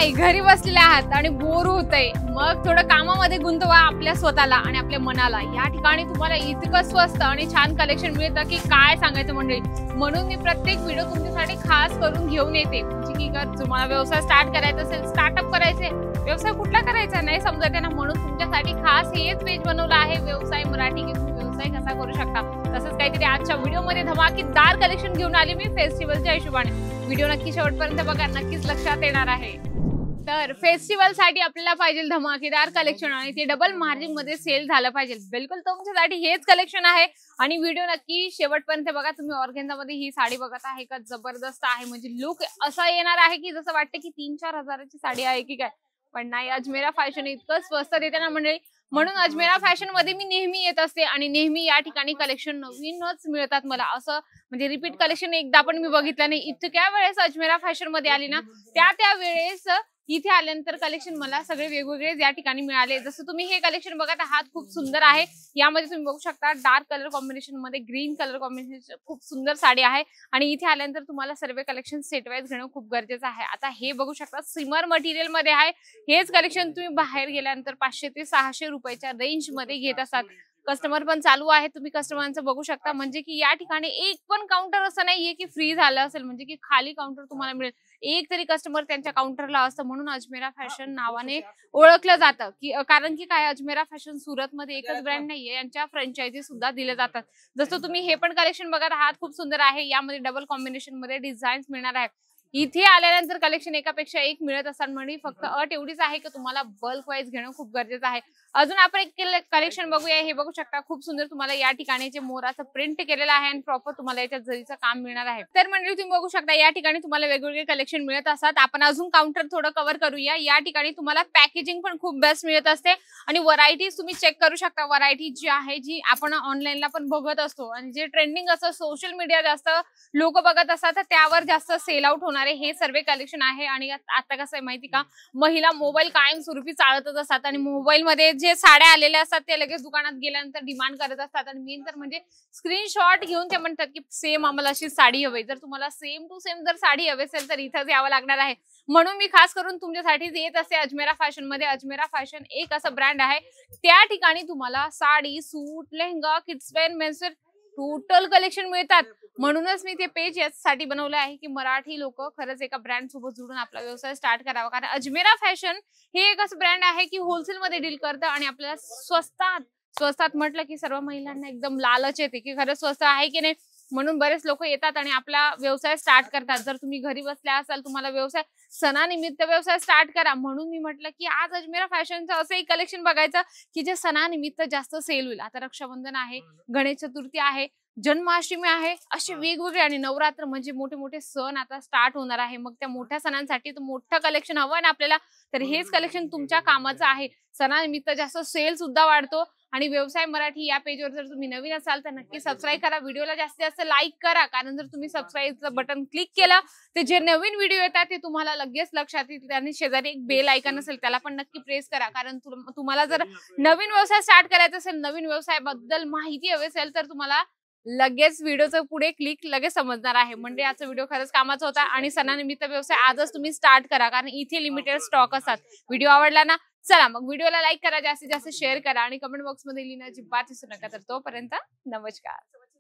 नाही, घरी बसलेले आहात आणि बोर होतंय, मग थोडं कामामध्ये गुंतवा आपल्या स्वतःला आणि आपल्या मनाला। या ठिकाणी तुम्हाला इतकं स्वस्त आणि छान कलेक्शन मिळतं की काय सांगायचं मंडळी। म्हणून मी प्रत्येक व्हिडिओ तुमच्यासाठी खास करून घेऊन येते, म्हणजे की तुम्हाला व्यवसाय स्टार्ट करायचा असेल, स्टार्टअप करायचे, व्यवसाय कुठला करायचा नाही समजत आहे ना, म्हणून तुमच्यासाठी खास हेच पेज बनवलं आहे व्यवसाय मराठी, की तुम्ही व्यवसाय कसा करू शकता। तसंच काहीतरी आजच्या व्हिडिओमध्ये धमाकेदार कलेक्शन घेऊन आली मी फेस्टिवलच्या हिशोबाने। व्हिडिओ नक्की शेवटपर्यंत बघा, नक्कीच लक्षात येणार आहे। तर फेस्टिवल साठी आपल्याला पाहिजे धमाकेदार कलेक्शन आणि ते डबल मार्जिन मध्ये सेल झालं पाहिजे। बिलकुल तुमच्यासाठी हेच कलेक्शन आहे आणि व्हिडिओ नक्की शेवटपर्यंत बघा। तुम्ही ऑर्गेन्झा मध्ये ही साडी बघत आहे का, जबरदस्त आहे, म्हणजे लुक असा येणार आहे की जसं वाटतं की 3-4 हजाराची साडी आहे की काय, पण नाही, अजमेरा फॅशन इतकं स्वस्त देते ना मंडळी। म्हणून अजमेरा फॅशन मध्ये मी नेहमी येत असते आणि नेहमी या ठिकाणी कलेक्शन नवीनच मिळतात मला। असं म्हणजे रिपीट कलेक्शन एकदा पण मी बघितलं नाही। इतक्या वेळेस अजमेरा फॅशन मध्ये आली ना, त्या वेळेस इथे आल्यानंतर कलेक्शन मला सगळे वेगवेगळे या ठिकाणी मिळाले। जसं तुम्ही हे कलेक्शन बघत आहात, खूप सुंदर आहे। यामध्ये तुम्ही बघू शकता डार्क कलर कॉम्बिनेशन मध्ये ग्रीन कलर कॉम्बिनेशन, खूप सुंदर साडी आहे आणि इथे आल्यानंतर तुम्हाला सर्व कलेक्शन सेट वाईज घेणं खूप गरजेचं आहे। आता हे बघू शकता सिमर मटेरियल मध्ये आहे। हेच कलेक्शन तुम्ही बाहेर गेल्यानंतर 500 ते 600 रुपयाच्या रेंज मध्ये घेत असाल। कस्टमर पण चालू आहे, तुम्ही कस्टमरांचं बघू शकता, म्हणजे की या ठिकाणी एक पण काउंटर असं नाहीये की फ्री झालं असेल, म्हणजे की खाली काउंटर तुम्हाला मिळेल। एक तरी कस्टमर त्यांच्या काउंटरला असतं, म्हणून अजमेरा फॅशन नावाने ओळखलं जातं। की कारण की काय, अजमेरा फॅशन सुरत मध्ये एकच ब्रँड नाहीये, यांच्या फ्रँचायझी सुद्धा दिल्या जातात। जसं तुम्ही हे पण कलेक्शन बघत आहात, खूप सुंदर आहे। यामध्ये डबल कॉम्बिनेशन मध्ये डिझाईन्स मिळणार आहे। इथे आल्यानंतर कलेक्शन एकापेक्षा एक मिळत असतात, म्हणजे फक्त अट एवढीच आहे की तुम्हाला बल्क वाईज घेणं खूप गरजेचं आहे। अजून आपण एक कलेक्शन बघूया। हे बघू शकता, खूप सुंदर तुम्हाला या ठिकाणी जे मोराचं प्रिंट केलेलं आहे आणि प्रॉपर तुम्हाला याच्यात जरीचं काम मिळणार आहे। तर म्हणजे तुम्ही बघू शकता या ठिकाणी तुम्हाला वेगवेगळे कलेक्शन मिळत असतात। आपण अजून काउंटर थोडं कव्हर करूया। या ठिकाणी तुम्हाला पॅकेजिंग पण खूप बेस्ट मिळत असते आणि व्हरायटीज तुम्ही चेक करू शकता। व्हरायटी जी आहे, जी आपण ऑनलाईनला पण बघत असतो आणि जे ट्रेंडिंग असं सोशल मीडिया जास्त लोक बघत असतात, तर त्यावर जास्त सेल आउट होणारे हे सर्व कलेक्शन आहे। आणि आता कसं आहे माहिती का, महिला मोबाईल कायमस्वरूपी चालतच असतात आणि मोबाईल मध्ये जे साड्या आलेल्या असतात ते लगेच दुकानात गेल्यानंतर डिमांड करत असतात आणि मेन तर म्हणजे स्क्रीनशॉट घेऊन ते म्हणतात की सेम आम्हाला अशी साडी हवी। जर तुम्हाला सेम टू सेम जर साडी हवी असेल तर इथंच यावं लागणार आहे। म्हणून मी खास करून तुमच्यासाठी येत असते अजमेरा फॅशन मध्ये। अजमेरा फॅशन एक असं ब्रँड आहे, त्या ठिकाणी तुम्हाला sari, suit, lehenga, kids wear, men's wear total collection मिळतात। म्हणूनच मी ते पेज यासाठी बनवलं आहे की मराठी लोक खरंच एका ब्रँड सोबत जोडून आपला व्यवसाय स्टार्ट करावा। कारण अजमेरा फॅशन हे एक असं ब्रँड आहे की होलसेल मध्ये डील करतं आणि आपल्याला स्वस्तात म्हटलं की सर्व महिलांना एकदम लालच येते की खरंच स्वस्त आहे की नाही, म्हणून बरेच लोक येतात आणि आपला व्यवसाय स्टार्ट करतात। जर तुम्ही घरी बसल्या असाल, तुम्हाला व्यवसाय सणानिमित्त व्यवसाय स्टार्ट करा, म्हणून मी म्हटलं की आज अजमेरा फॅशनचं असं एक कलेक्शन बघायचं की जे सणानिमित्त जास्त सेल होईल। आता रक्षाबंधन आहे, गणेश चतुर्थी आहे, जन्माष्टमी आहे, असे वेगवेगळे आणि नवरात्र, म्हणजे मोठे मोठे सण आता स्टार्ट होणार आहे। मग त्या मोठ्या सणांसाठी तर मोठं कलेक्शन हवं ना आपल्याला, तर हेच कलेक्शन तुमच्या कामाचं आहे। सणानिमित्त जास्त सेल सुद्धा वाढतो आणि व्यवसाय मराठी या पेजवर जर तुम्ही नवीन असाल तर नक्की सबस्क्राईब करा, व्हिडिओला जास्तीत जास्त लाईक करा, कारण जर तुम्ही सबस्क्राईबचं बटन क्लिक केलं तर जे नवीन व्हिडिओ येतात ते तुम्हाला लगेच लक्षात येतील। आणि शेजारी एक बेल आयकॉन असेल त्याला पण नक्की प्रेस करा, कारण तुम्हाला जर नवीन व्यवसाय स्टार्ट करायचा असेल, नवीन व्यवसायाबद्दल माहिती हवी असेल, तर तुम्हाला लगेच व्हिडिओचं पुढे क्लिक लगेच समजणार आहे। म्हणजे आजचा व्हिडिओ खरंच कामाचा होता आणि सणानिमित्त व्यवसाय आजच तुम्ही स्टार्ट करा, कारण इथे लिमिटेड स्टॉक असतात। व्हिडिओ आवडला ना, चला मग व्हिडिओला लाईक करा, जास्तीत जास्त शेअर करा आणि कमेंट बॉक्स मध्ये लिहिणं अजिबात विसरू नका। तर तोपर्यंत नमस्कार।